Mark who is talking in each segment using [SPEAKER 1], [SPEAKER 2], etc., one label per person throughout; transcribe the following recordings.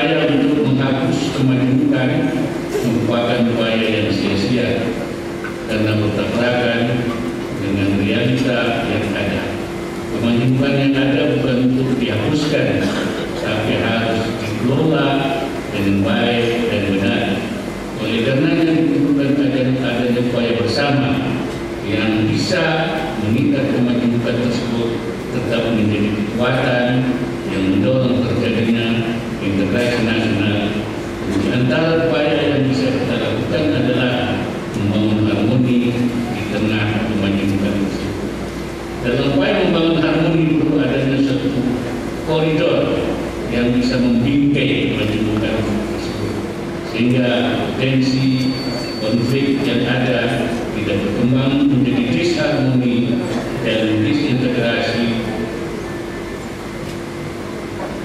[SPEAKER 1] upaya untuk menghapus kemajemukan merupakan upaya yang sia-sia karena bertabrakan dengan realita yang ada. Kemajemukan yang ada bukan untuk dihapuskan, tapi harus dikelola dengan baik dan benar. Oleh karenanya diperlukan adanya upaya bersama yang bisa mengikat kemajemukan tersebut tetap menjadi kekuatan yang mendorong terjadinya integrasi nasional. Di antara upaya yang bisa kita lakukan adalah membangun harmoni di tengah kemajemukan tersebut. Dalam upaya membangun harmoni perlu adanya satu koridor yang bisa membingkai kemajemukan tersebut, sehingga potensi konflik yang ada tidak berkembang menjadi disharmoni dan disintegrasi.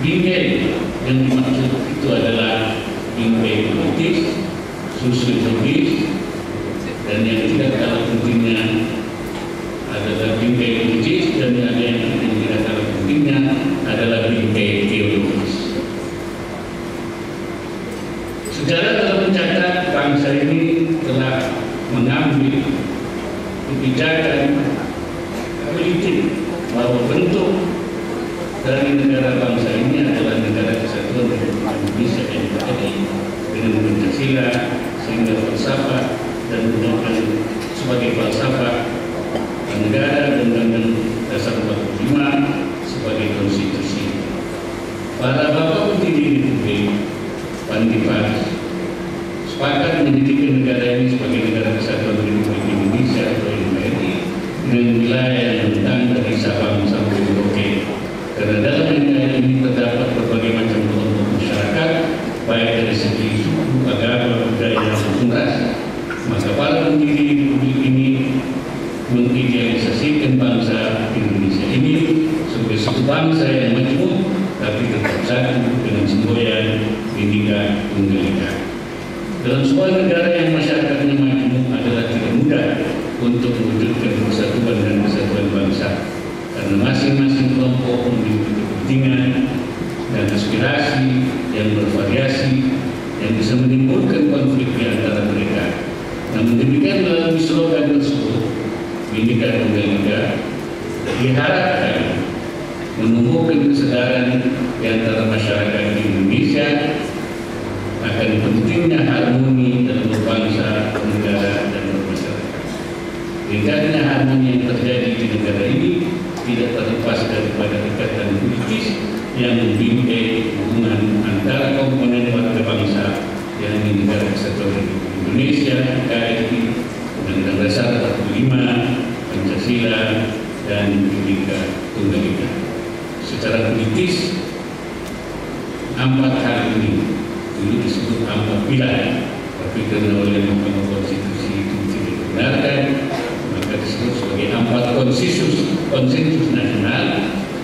[SPEAKER 1] Bingkai yang dimaksud itu adalah bingkai politis, sosiologis, dan yang tidak kalah pentingnya adalah bingkai politis, dan yang tidak kalah pentingnya adalah bingkai teologis. Sejarah telah mencatat bangsa ini telah mengambil kebijakan politik bahwa bentuk dari negara bangsa ini adalah negara kesatuan Republik Indonesia NKRI dengan Pancasila, sehingga falsafah dan undang-undang sebagai falsafah negara dan Undang-Undang Dasar 45 sebagai konstitusi. Para bapak pendiri Republik Pandipas sepakat menjadikan negara ini sebagai negara kesatuan Republik Indonesia atau NKRI dengan wilayah yang rentang dari Sabang sampai Merauke. Karena dalam NKRI ini terdapat berbagai macam kelompok masyarakat, baik dari segi suku, agama, budaya, maupun ras. Maka para pendiri Republik ini mengidealisasikan bangsa Indonesia ini sebagai suatu bangsa yang majmuk, tapi tetap satu dengan semboyan Bhinneka Tunggal Ika. Dalam sebuah negara yang masyarakatnya majmuk adalah tidak mudah untuk mewujudkan persatuan dan kesatuan bangsa, karena masing-masing kelompok memiliki kepentingan dan aspirasi yang bervariasi yang bisa menimbulkan konflik di antara mereka. Namun demikian, melalui slogan tersebut, Bhinneka Tunggal Ika, diharapkan menumbuhkan kesadaran di antara masyarakat Indonesia akan pentingnya harmoni dalam berbangsa, bernegara, dan bermasyarakat. Tingkatnya harmoni yang terjadi di negara ini tidak terlepas daripada ikatan politis yang membingkai hubungan antara komponen warga bangsa yang di negara kesatuan Republik Indonesia, NKRI, Undang-Undang Dasar 45, Pancasila, dan Bhinneka Tunggal Ika. Secara politis, 4 hal ini dulu disebut 4 pilar, tapi karena oleh Mahkamah Konstitusi itu tidak dibenarkan, maka disebut sebagai 4 konsensus nasional.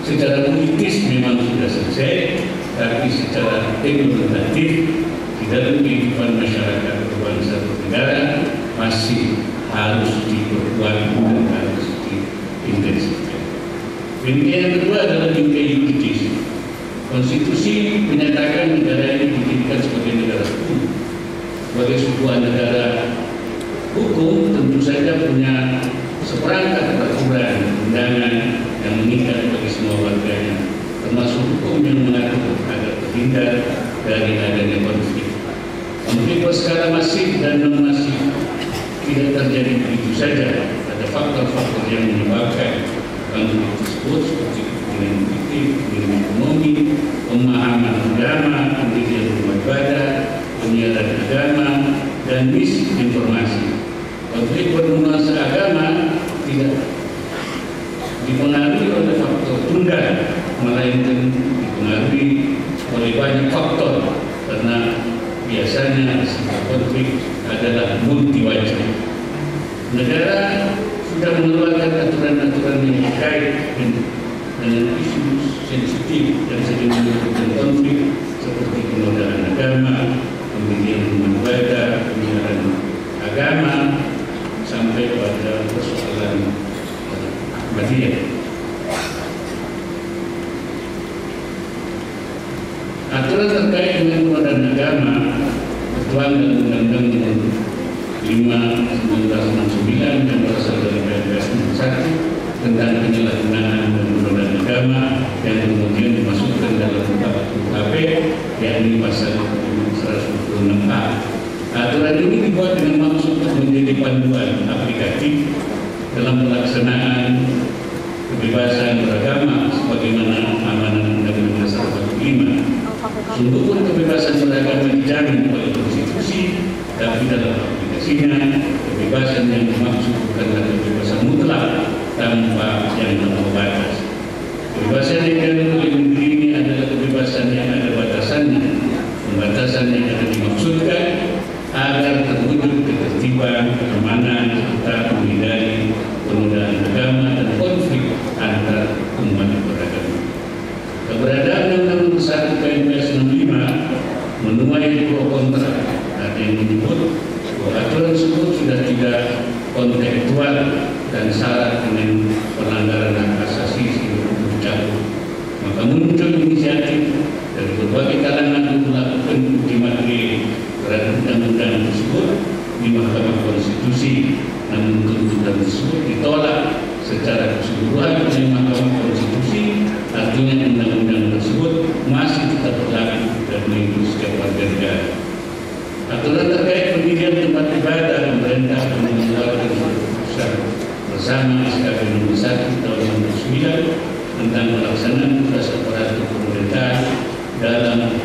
[SPEAKER 1] Secara politis memang sudah selesai, tapi secara implementatif di dalam kehidupan masyarakat berbangsa bernegara masih harus diperkuat dan harus diintensifkan. Bingkai yang kedua adalah bingkai yuridis. Konstitusi menyatakan negara ini didirikan sebagai negara hukum. Sebagai sebuah negara hukum, tentu saja punya seperangkat peraturan undangan yang mengikat bagi semua warganya, termasuk hukum yang mengatur agar terhindar dari adanya konflik. Konflik berskala masif dan non masif tidak terjadi begitu saja. Ada faktor-faktor yang menyebabkan konflik tersebut, seperti kepentingan politik, kepentingan ekonomi, pemahaman agama, pendirian rumah ibadah, penyiaran agama, dan misinformasi. Konflik bernuansa agama tidak dipengaruhi oleh faktor tunggal, melainkan dipengaruhi oleh banyak faktor, karena biasanya sebuah konflik adalah multi wajah. Negara sudah mengeluarkan aturan-aturan yang terkait dengan isu sensitif yang sering menimbulkan konflik, seperti penodaan agama, pendirian rumah ibadah, penyiaran agama, sampai pada persoalan Madinah. Aturan terkait dengan beragama tertuang dalam Undang-Undang Nomor 5/1969 yang berasal dari PPS Nomor 1 tentang penyalahgunaan dan penodaan agama yang kemudian dimasukkan dalam KUHP, yakni pasal 126A. Aturan ini dibuat dengan maksud menjadi panduan aplikatif dalam pelaksanaan kebebasan beragama sebagaimana amanat Undang-Undang Dasar 45. Sungguh pun kebebasan beragama dijamin oleh konstitusi, tapi dalam aplikasinya kebebasan yang dimaksud bukanlah kebebasan mutlak tanpa yang batas. Kebebasan yang dijamin oleh negeri ini adalah kebebasan yang ada batasannya. Pembatasan yang ada dimaksudkan agar terwujud ketertiban, keamanan, serta menghindari penodaan agama dan konflik antar umat beragama. Keberadaan Undang-Undang 1 PNPS 65 menuai pro kontra. Ada yang menyebut bahwa aturan tersebut sudah tidak kontekstual dan syarat dengan pelanggaran hak asasi seluruh cabur. Maka muncul inisiatif dari berbagai kalangan untuk melakukan uji materi terhadap undang-undang tersebut di Mahkamah Konstitusi, namun tuntutan tersebut ditolak secara keseluruhan oleh Mahkamah Konstitusi. Artinya undang-undang tersebut masih tetap berlaku dan melindungi setiap warga negara. Aturan terkait pendirian tempat ibadah pemerintah mengeluarkan keputusan bersama SKP Nomor 1 Tahun 2009 tentang pelaksanaan tugas aparatur pemerintahan dalam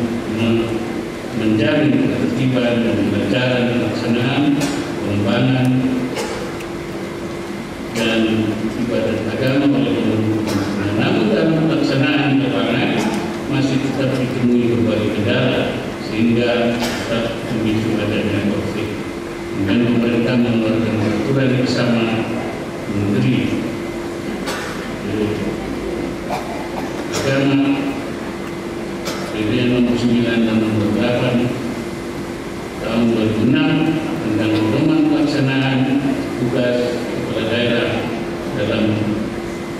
[SPEAKER 1] menjamin ketertiban dan kelancaran pelaksanaan, pengembangan dan ibadah agama oleh pemerintah. Namun dalam pelaksanaan di lapangan masih tetap ditemui berbagai kendala sehingga tetap memicu adanya konflik. Dan pemerintah mengeluarkan peraturan bersama Menteri Agama PPN Nomor 9 dan Nomor 8 Tahun 2006 tentang pedoman pelaksanaan tugas kepala daerah dalam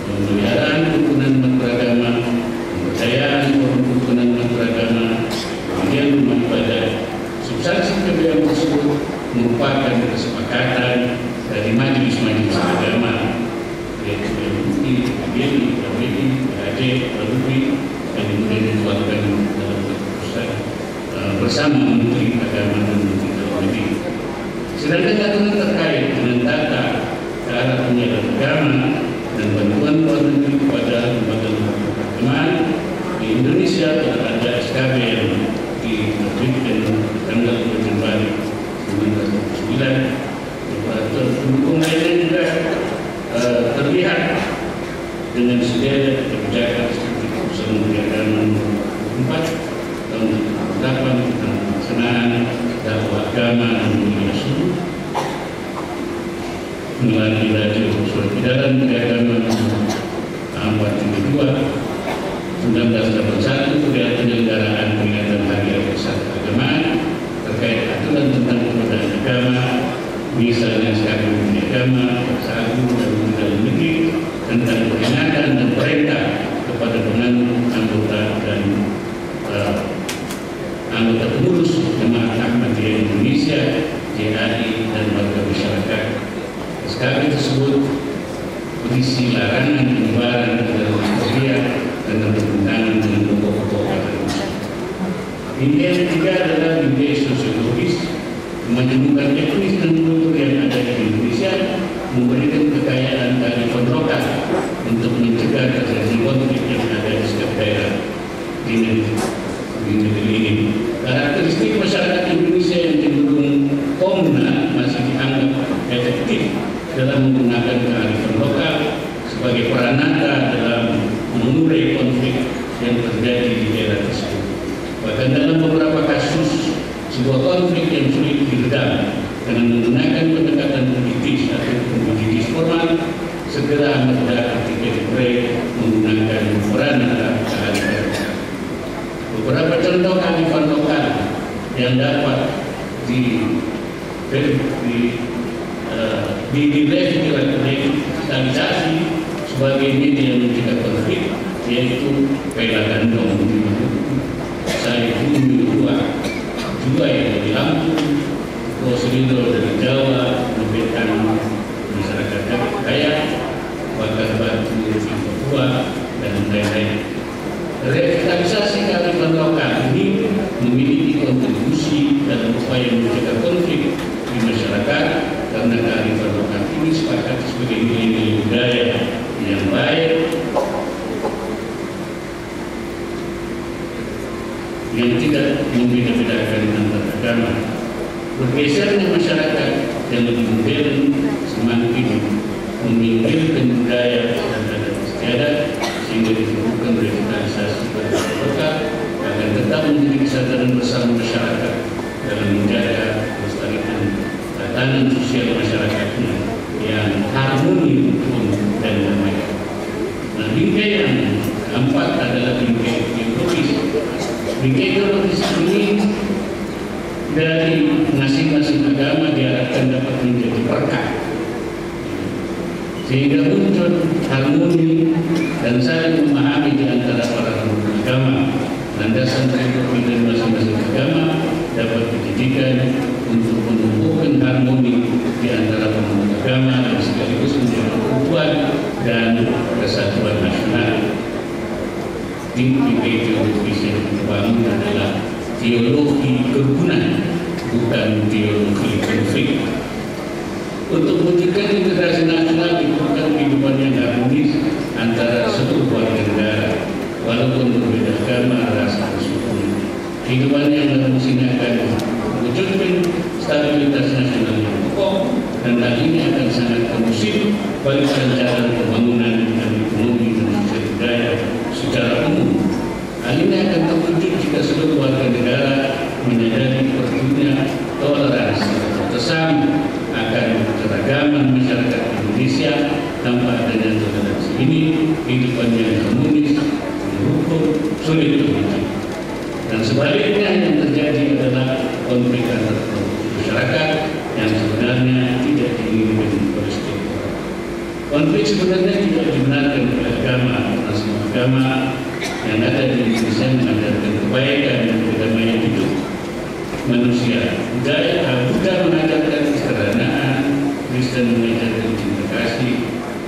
[SPEAKER 1] pemeliharaan kerukunan umat beragama, kepercayaan kerukunan umat beragama, kemudian rumah ibadah. Substansi PPN tersebut merupakan kesepakatan dari majelis-majelis agama, yaitu MUI, PBNI, PBNI, PAD, PADUPI, yang kemudian dikeluarkan dalam keputusan bersama Menteri Agama dan Menteri Dalam Negeri. Sedangkan aturan terkait dengan tata cara penyiaran agama dan bantuan luar negeri kepada lembaga-lembaga keagamaan di Indonesia telah ada SKB yang diterbitkan tanggal 2 Januari 1999. Peraturan pendukung lainnya juga terlihat dengan sederet kebijakan seperti Keputusan Menteri Agama Nomor 4 Tahun 2008 tentang pelaksanaan dakwah agama dan mulia sunnah, melalui radio surat edaran Menteri Agama Nomor 472 1981 terkait penyelenggaraan peringatan Hari Besar Keagamaan terkait aturan tentang penodaan agama, misalnya SKP Menteri Agama, Jaksa Agung dan Menteri Dalam Negeri tentang peringatan dan perintah kepada penganut anggota dan anggota pengurus Jemaah Ahmadiyah Indonesia (JAI) dan warga masyarakat. SKP tersebut berisi larangan penyebaran dalam media dan bertentangan dengan pokok-pokok agama. Inti yang ketiga adalah biaya sosiologis, menyembuhkan etnis dan kultur yang ada di Indonesia, memberikan kekayaan kearifan lokal untuk mencegah terjadi konflik yang ada di setiap daerah di negeri ini. Karakteristik masyarakat Indonesia yang cenderung komunal masih dianggap efektif dalam menggunakan kearifan lokal sebagai peranata dalam mengurai konflik yang terjadi di daerah tersebut. Bahkan dalam beberapa kasus, sebuah konflik yang sulit diredam dengan menggunakan pendekatan politis atau politis formal segera meledak ketika diurai menggunakan peranata kearifan. Beberapa contoh kearifan lokal yang dapat direvitalisasi sebagai media mencegah konflik, yaitu Pela Gandong, Saya Bumi Dua, juga yang dari Lampung, Prosolidro dari Jawa, Nubetan masyarakat Dayak, Bakar Batu di Papua, dan lain-lain. Revitalisasi kearifan lokal ini memiliki kontribusi dalam upaya mencegah konflik di masyarakat karena kearifan lokal ini sepakat sebagai nilai-nilai budaya yang baik yang tidak membeda-bedakan antar agama. Bergesernya masyarakat yang lebih modern semakin meminggirkan budaya dan adat istiadat sehingga diperlukan revitalisasi kearifan lokal agar tetap menjadi kesadaran bersama masyarakat dalam menjaga kelestarian tatanan sosial masyarakatnya yang harmoni, rukun, dan damai. Nah, bingkai yang keempat adalah bingkai ideologis. Bingkai ideologis ini dari masing-masing agama diharapkan dapat menjadi berkah sehingga muncul harmoni dan saling memahami di antara para pemeluk agama. Landasan ideologi dari masing-masing agama dapat dijadikan untuk menumbuhkan harmoni di antara pemeluk agama dan sekaligus menjadi keutuhan dan kesatuan nasional. Bingkai ideologis yang dibangun adalah teologi kerukunan, bukan teologi konflik. Untuk mewujudkan integrasi nasional diperlukan kehidupan yang harmonis antara seluruh warga negara, walaupun berbeda agama, ras, dan suku. Kehidupan yang harmonis ini akan mewujudkan stabilitas nasional yang kokoh, dan hal ini akan sangat kondusif bagi perencanaan pembangunan dan ekonomi dan sosial budaya secara umum. Hal ini akan terwujud jika seluruh warga negara menyadari perlunya toleransi bersama akan keragaman masyarakat Indonesia. Tanpa adanya toleransi ini, kehidupan yang harmonis, rukun, sulit terwujud. Dan sebaliknya yang terjadi adalah konflik antar masyarakat yang sebenarnya tidak diinginkan oleh setiap orang. Konflik sebenarnya tidak dibenarkan oleh agama, karena semua agama yang ada di Indonesia mengajarkan kebaikan dan kedamaian hidup manusia. Buddha mengajarkan kesetaraan, Kristen mengajarkan cinta kasih,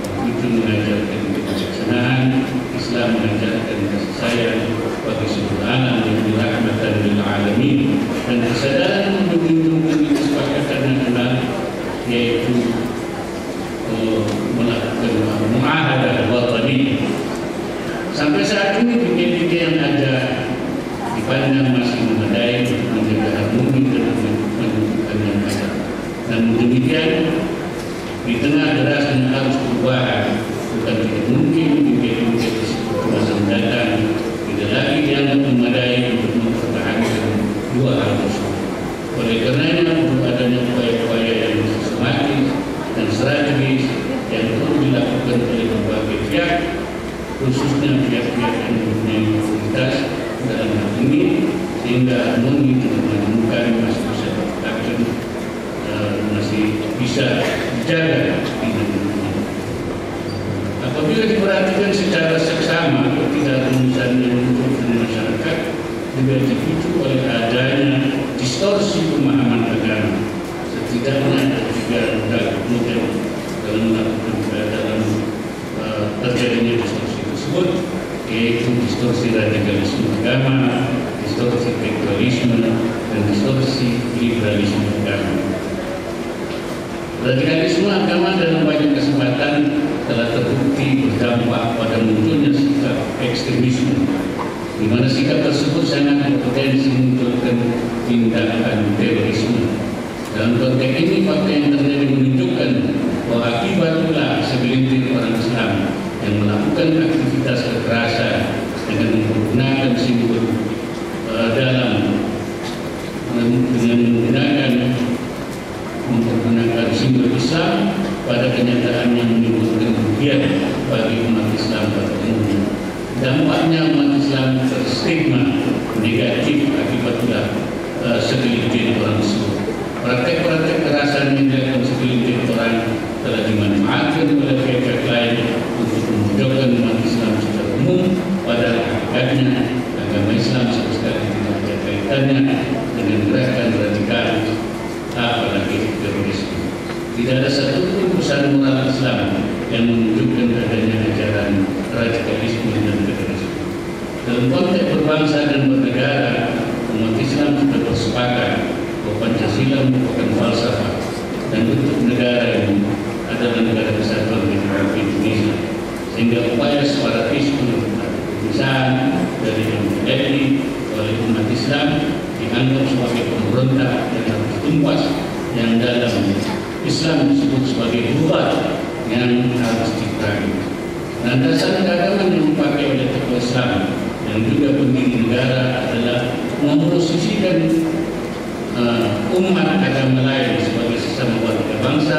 [SPEAKER 1] Konghucu mengajarkan kebijaksanaan, Islam mengajarkan kasih sayang bagi seluruh alam dan rahmatan lil alamin, dan kesadaran menjunjung tinggi kesepakatan nasional, yaitu melakukan muahadah watani. Sampai saat ini bingkai-bingkai yang ada dipandang masih memadai untuk menjaga harmoni dan menunjukkan yang ada. Dan demikian, di tengah derasnya arus perubahan, bukan tidak mungkin bingkai-bingkai tersebut masa mendatang tidak lagi dianggap memadai untuk mempertahankan dua hal tersebut. Oleh karenanya, perlu adanya upaya-upaya yang sistematis dan strategis yang perlu dilakukan oleh berbagai pihak, khususnya pihak-pihak yang mempunyai otoritas dalam hal ini, sehingga harmoni menemukan masih bisa dikatakan masih bisa dijaga di dunia. Apabila diperhatikan secara seksama, ketidakharmonisan yang muncul di masyarakat juga dipicu oleh adanya distorsi pemahaman agama. Setidaknya ada tiga model dalam melakukan dalam terjadinya distorsi tersebut, yaitu distorsi radikalisme agama, distorsi sekularisme, dan distorsi liberalisme agama. Radikalisme agama dalam banyak kesempatan telah terbukti berdampak pada munculnya sikap ekstremisme, di mana sikap tersebut sangat berpotensi memunculkan tindakan terorisme. Dalam konteks ini, fakta yang terjadi menunjukkan bahwa akibatnya segelintir orang Islam yang melakukan aktivitas kekerasan dengan menggunakan simbol mempergunakan simbol Islam pada kenyataannya menimbulkan kerugian bagi umat Islam pada umumnya. Dampaknya umat Islam terstigma negatif akibatnya segelintir orang tersebut. Praktek-praktek kekerasan yang dilakukan segelintir orang telah dimanfaatkan oleh pihak lain untuk memojokkan umat Islam secara umum, padahal hakikatnya agama Islam sama sekali tidak ada kaitannya dengan gerakan Islam yang menunjukkan adanya ajaran radikalisme dan terorisme. Dalam konteks berbangsa dan bernegara, umat Islam sudah bersepakat bahwa Pancasila merupakan falsafah dan bentuk negara ini adalah negara kesatuan Republik Indonesia, sehingga upaya separatisme pemisahan dari NKRI oleh umat Islam dianggap sebagai pemberontak yang harus ditumpas, yang dalam Islam disebut sebagai bubar yang harus diperangi. Dan dasar agama yang dipakai oleh tokoh Islam yang juga pendiri negara adalah memposisikan umat agama lain sebagai sesama warga bangsa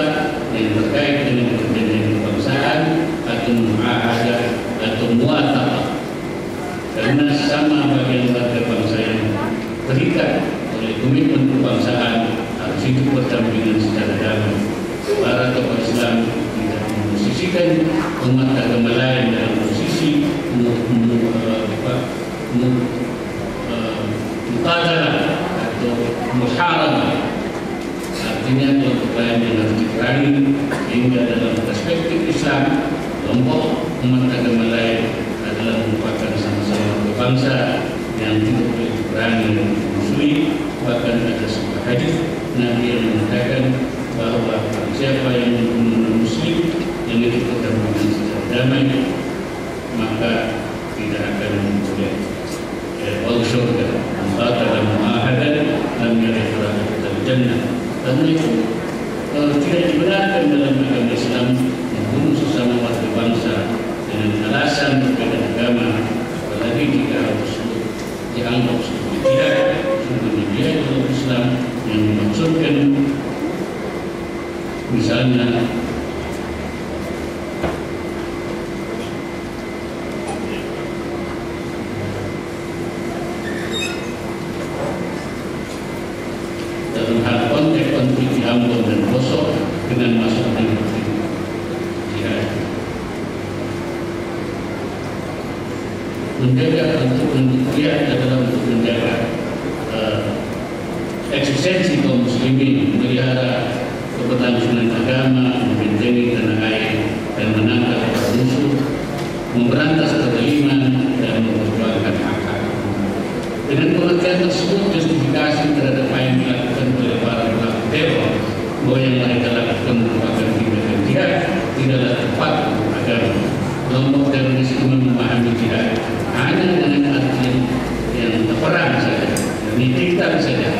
[SPEAKER 1] yang terkait dengan perjanjian kebangsaan atau muahadah atau muatafaq, karena sama bagian warga bangsa yang terikat oleh komitmen kebangsaan harus hidup berdampingan secara damai. Para tokoh Islam tidak memposisikan umat agama lain dalam posisi muqadalah atau muharabah, artinya kelompok lain yang harus diperangi, sehingga dalam perspektif Islam kelompok umat agama lain adalah merupakan sama-sama bangsa yang tidak boleh diperangi dan dimusuhi. Bahkan ada sebuah hadis Nabi yang mengatakan bahwa siapa yang membunuh Muslim yang itu berdampingan secara damai, maka tidak akan boleh surga. Dalam muahadah lam yarifah al jannah. Karena itu tidak dibenarkan dalam agama Islam membunuh sesama warga bangsa dengan alasan berbeda agama, apalagi jika hal tersebut dianggap sebagai jihad. Sungguhnya jihad dalam Islam yang dimaksudkan misalnya dalam hal konteks konflik di Ambon dan Poso dengan masuknya konflik jihad. Menjaga untuk jihad adalah untuk menjaga eksistensi kaum muslimin, memelihara keberlangsungan agama, membentengi tanah air dan menangkal para musuh, memberantas kezaliman dan memperjuangkan hak-hak. Dengan pengertian tersebut, justifikasi terhadap apa yang dilakukan oleh para pelaku teror bahwa yang mereka lakukan merupakan tindakan jihad tidaklah tepat untuk agama. Kelompok teroris itu memahami jihad hanya dengan arti yang perang saja, militer saja.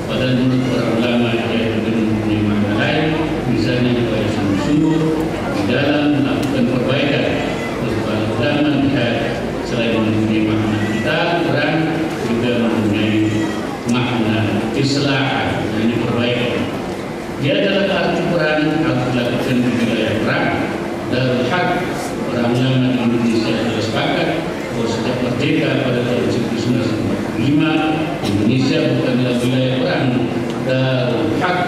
[SPEAKER 1] Padahal menurut para ulama dia juga mempunyai makna lain, misalnya upaya sungguh-sungguh di dalam melakukan perbaikan. Para ulama jihad selain mempunyai makna kita perang juga mempunyai makna islah, yakni perbaikan. Dia adalah arti perang harus dilakukan di wilayah perang. Darul Haq, para ulama di Indonesia telah sepakat bahwa sejak merdeka pada tahun 1945 Indonesia bukanlah wilayah perang. Darul Haq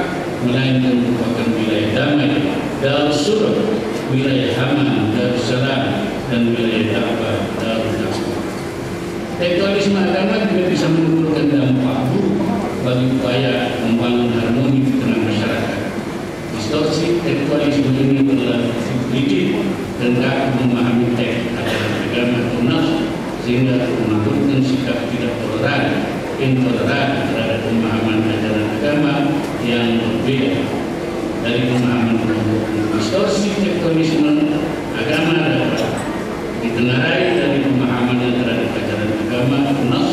[SPEAKER 1] melainkan merupakan wilayah damai. Darul Sulh, wilayah aman. Darul Salam dan wilayah dakwah. Darul Nafsu. Teknologisme agama juga bisa menimbulkan dampak buruk bagi upaya membangun harmoni di tengah masyarakat. Distorsi tekstualisme ini adalah rigid dan tak memahami teks ajaran agama atau nas, sehingga menimbulkan sikap tidak toleran, intoleran terhadap pemahaman ajaran agama yang berbeda dari pemahaman kelompok. Distorsi tekstualisme agama dapat ditengarai dari pemahaman terhadap ajaran agama nas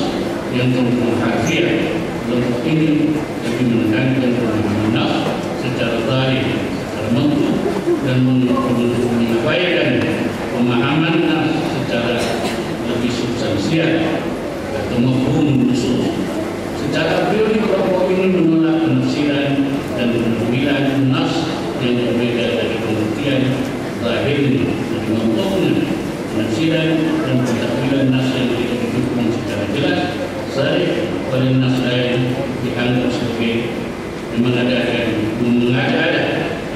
[SPEAKER 1] yang cenderung harfiah. Kelompok ini lebih menekankan pemahaman nas secara zahir, secara bentuk, dan menyampaikan pemahaman nas secara lebih substansial atau mafhum nusus. Secara priori kelompok ini menolak penafsiran dan penampilan nas yang berbeda dari pengertian zahirnya, dari bentuknya, penafsiran dan penampilan nas yang tidak didukung secara jelas sahih oleh nas lain dianggap sebagai mengada-ada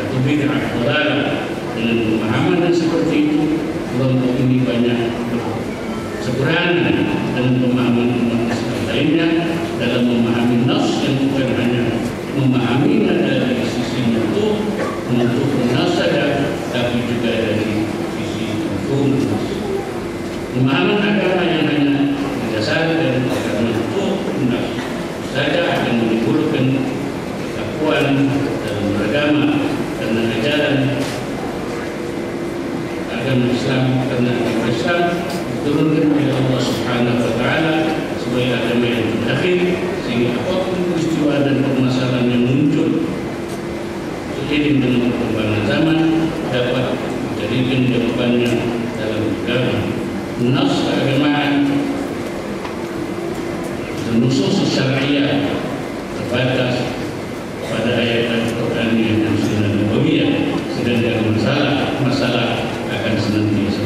[SPEAKER 1] atau bid'ah dhalalah. Dengan pemahaman yang seperti itu, kelompok ini banyak seberangan dengan pemahaman umat Islam lainnya dalam memahami nas yang bukan hanya memahaminya dari sisi bentuk nas saja, tapi Pemahaman agama yang hanya berdasarkan agama itu saja akan menimbulkan ketakuan dalam beragama, karena ajaran agama Islam, karena agama Islam diturunkan oleh Allah Subhanahu wa Ta'ala sebagai agama yang terakhir, sehingga apapun peristiwa dan permasalahan yang muncul seiring dengan perkembangan zaman dapat menjadikan jawabannya dalam agama. Nas keagamaan dan nusus syariah terbatas pada ayat Al-Quran dan Sunnah Nabawiyah, sedangkan masalah akan senantiasa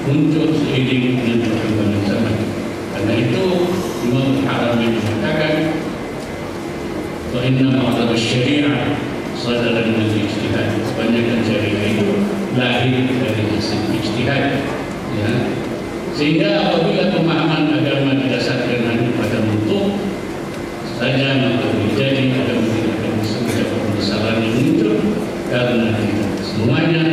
[SPEAKER 1] muncul seiring dengan perkembangan zaman. Karena itu Imam Al-Haramain mengatakan, wa inna ma'adab syariah sadara min al-ijtihad. Kebanyakan syariah itu lahir dari hasil ijtihad, ya. Sehingga apabila pemahaman agama didasarkan hanya pada bentuk saja, maka jadi agama tidak akan bisa menjawab permasalahan yang muncul, karena tidak semuanya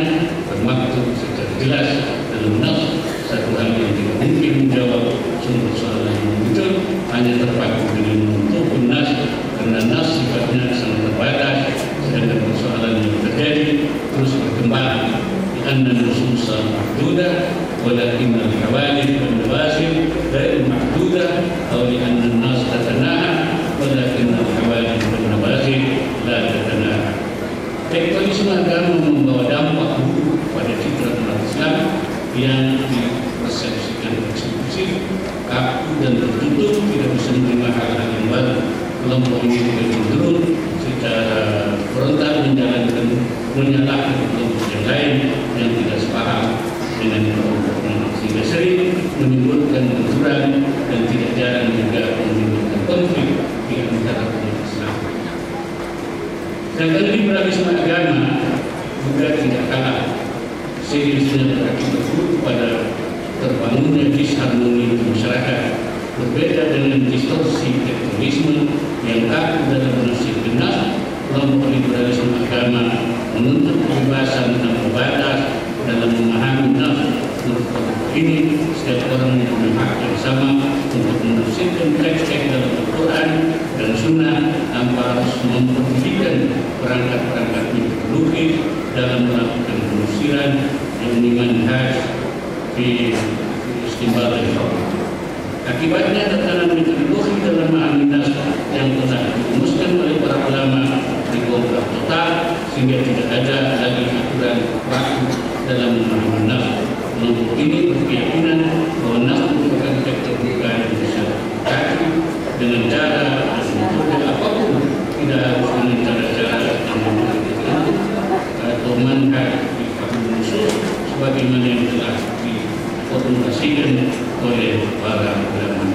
[SPEAKER 1] bermaksud secara jelas dalam nas. Satu hal yang tidak mungkin menjawab sumber soalan yang muncul hanya terpaku dengan bentuk nas, karena nas sifatnya sangat terbatas, sedangkan persoalan yang terjadi terus berkembang. Anna nususa mahdudah walakin al-hawadith wal nawazil ghairu mahdudah, atau anna an-nas tatanaha walakin al-hawadith wal nawazil la tatanaha. Tektonisme agama membawa dampak buruk pada fitrah umat Islam yang dipersepsikan eksklusif, kaku dan tertutup, tidak bisa menerima hal-hal yang baru. Kelompok ini juga cenderung secara frontal menyalahkan kelompok yang lain yang tidak sepaham dengan kelompoknya, sehingga sering menimbulkan benturan dan tidak jarang juga menimbulkan konflik di antara umat Islam. Dan liberalisme agama juga tidak kalah seriusnya berakibat buruk pada terbangunnya disharmoni di masyarakat. Berbeda dengan distorsi tektonisme yang kaku dalam menafsir benar, kelompok liberalisme agama menuntut kebebasan tanpa batas dalam memahami nas. Menurut kelompok ini, setiap orang mempunyai hak yang sama untuk menafsirkan teks-teks dalam Al-Quran dan Sunnah tanpa harus memperdulikan perangkat-perangkat mitologis dalam melakukan penafsiran yang dimanhaj di istimbat al-hukum. Akibatnya tekanan metodologi dalam memahami nas yang telah dirumuskan oleh para ulama dibongkar total, sehingga tidak ada lagi aturan baku dalam memahami nas. Kelompok ini berkeyakinan bahwa nas merupakan teks terbuka yang bisa dikaji dengan cara dan metode apapun, tidak harus dengan cara-cara yang atau manhaj di faham nusus sebagaimana yang telah diformulasikan oleh para ulama.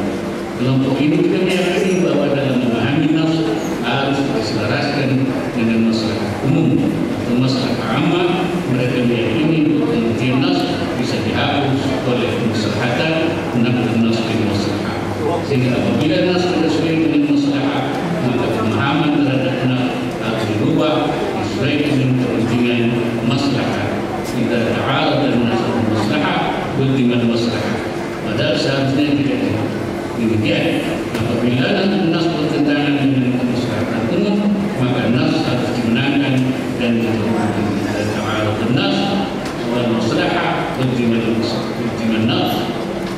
[SPEAKER 1] Kelompok ini juga meyakini bahwa dalam memahami nas harus diselaraskan dengan masalah umum atau masalah ammah. Mereka meyakini bahwa pengertian nas bisa dihapus oleh maslahatan menambah nas dengan maslahat, sehingga apabila nas tidak sesuai dengan maslahat, maka pemahaman terhadap nas harus dirubah sesuai dengan kepentingan maslahat. Tidak ta'arud dan nas dan maslahat dengan maslahat, padahal seharusnya tidak demikian. Apabila nas bertentangan dengan kemaslahatan umum, maka nas harus dimenangkan dan diteruskan. Ta'arud nas wal maslahah dengan nas,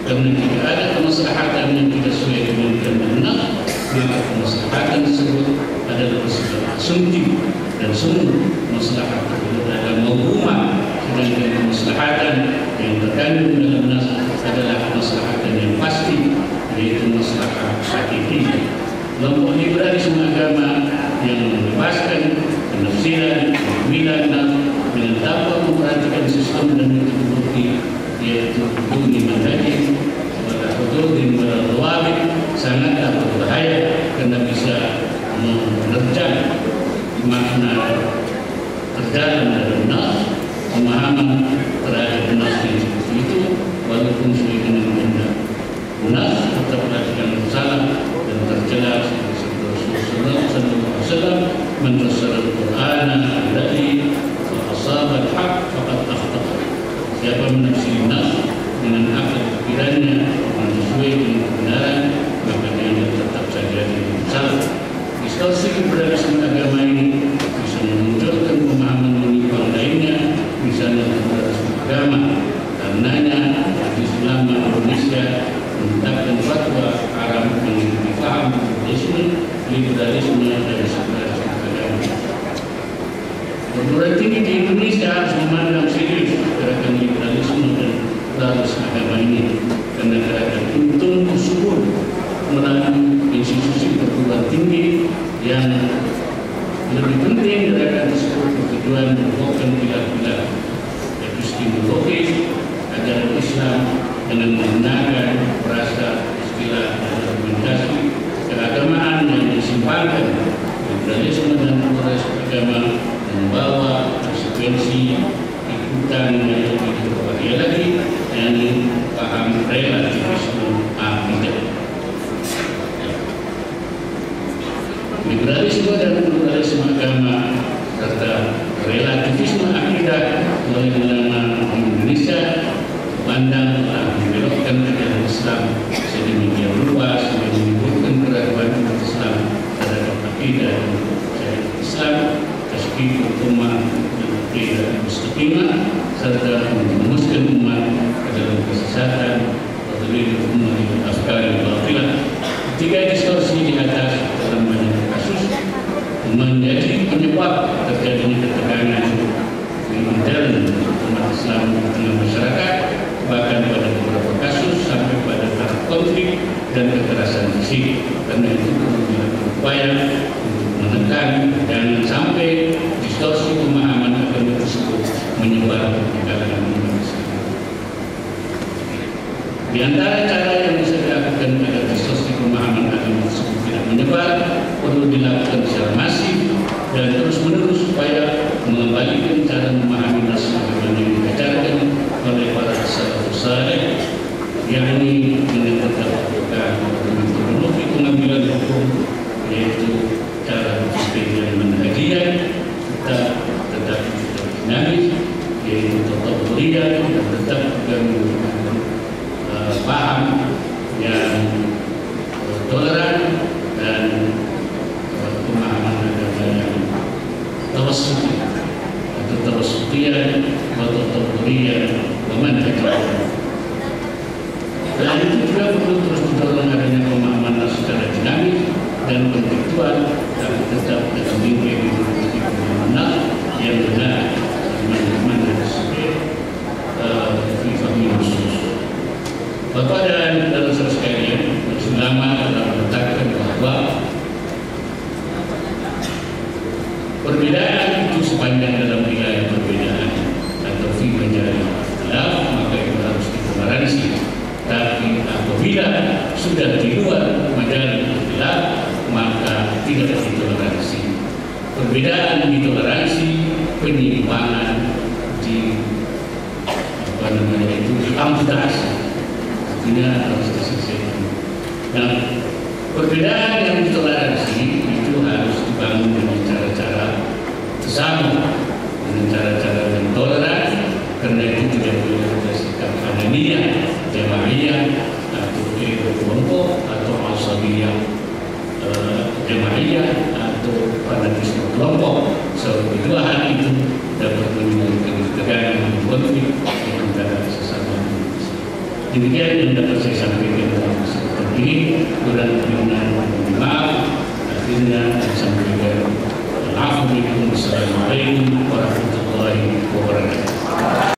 [SPEAKER 1] karena jika ada kemaslahatan yang tidak sesuai dengan nas, maka kemaslahatan tersebut adalah bersifat asumtif dan semu. Maslahat adalah mauhumah, sedangkan kemaslahatan yang terkandung dalam nas adalah kemaslahatan yang pasti, yaitu maslahat hakiki. Kelompok liberalisme agama yang membebaskan penafsiran pemilihan nas dengan tanpa memperhatikan sistem dan metodologi, yaitu bukti manhajin pada hududin berlawabit, sangatlah berbahaya karena bisa menerjang makna terdalam dalam nas. Pemahaman terhadap nas yang seperti itu, walaupun sesuai dengan kehendak nas, tetaplah dengan salah dan tercela. Rasulullah SAW menfassir Al-Quran alladhi wa asaba al-haq faqad akhta. Siapa menafsiri nas dengan akal keyakinannya sesuai dengan kebenaran, maka dia tetap saja salah. Distorsi pluralisme agama ini bisa memunculkan pemahaman menyimpang lainnya, misalnya pluralisme agama. Karenanya, Majelis Ulama Indonesia menetapkan fatwa haram mengikuti paham pluralisme, liberalisme, dan sekularisme agama. Perguruan tinggi di Indonesia harus memandang serius gerakan liberalisme dan pluralisme agama ini, karena gerakan itu tumbuh subur melalui institusi perguruan tinggi yang lebih penting. Gerakan tersebut bertujuan menguatkan pilar-pilar epistemologis ajaran Islam dengan menggunakan bahasa, istilah, dan argumentasi keagamaan yang disimpangkan. Liberalisme dan pluralisme agama membawa konsekuensi ikutan yang lebih berbahaya lagi, yakni paham relativisme akidah. Liberalisme dan pluralisme agama serta relativisme akidah oleh ulama Indonesia pandang telah membelokkan ajaran Islam sedemikian rupa sehingga menimbulkan keraguan umat Islam terhadap akidah dan syariat Islam, tasbih umat dan akidah mustaqimah, serta merumuskan umat ke dalam kesesatan atau umat dengan afkar yang batilah. Tiga distorsi di atas dalam banyak kasus menjadi penyebab terjadinya ketegangan intern umat Islam di tengah masyarakat, bahkan pada beberapa kasus sampai pada tahap konflik dan kekerasan fisik. Karena itu perlu dilakukan upaya untuk menekan jangan sampai distorsi pemahaman agama tersebut menyebar di kalangan umat Islam. Di antara cara yang bisa dilakukan agar distorsi pemahaman agama tersebut tidak menyebar, perlu dilakukan secara masif dan terus-menerus supaya mengembalikan cara memahami naskah agama yang diajarkan oleh para salafus saleh, yakni dengan tetap melakukan metodologi pengambilan hukum, yaitu cara berpikir yang manhajiyah, tetap dinamis, yaitu tataburiyah, dan tetap juga menggunakan paham yang toleran dan pemahaman agama yang tawassuti atau tawassutiyah atau taburiyah manhajiyah. Dan itu juga perlu terus didorong adanya pemahaman secara dinamis dan kontekstual, tapi tetap dalam lingkup pemahaman yang benar mana sebagai fahmi khusus. Bapak dan saudara sekalian, ulama telah meletakkan bahwa perbedaan itu sepanjang dalam wilayah perbedaan atau fi menjadi khilaf, maka itu harus ditoleransi. Tapi apabila sudah di luar majalah khilaf, maka tidak ditoleransi. Perbedaan ditoleransi, penyimpangan diamputasi, artinya harus diselesaikan. Nah, perbedaan yang ditoleransi itu harus dibangun dengan cara-cara bersama, dengan cara-cara yang toleran, karena itu tidak boleh ada sikap ananiyah, jamaiyah, atau kelompok, atau asabiyah jamaiyah, atau fanatisme kelompok. Sebab kedua hal itu dapat menimbulkan ketegangan dan konflik antara sesama manusia. Demikian yang dapat saya sampaikan dalam kesempatan ini. Kurang lebihnya mohon maaf. Akhirnya saya sampaikan. Assalamualaikum warahmatullahi wabarakatuh.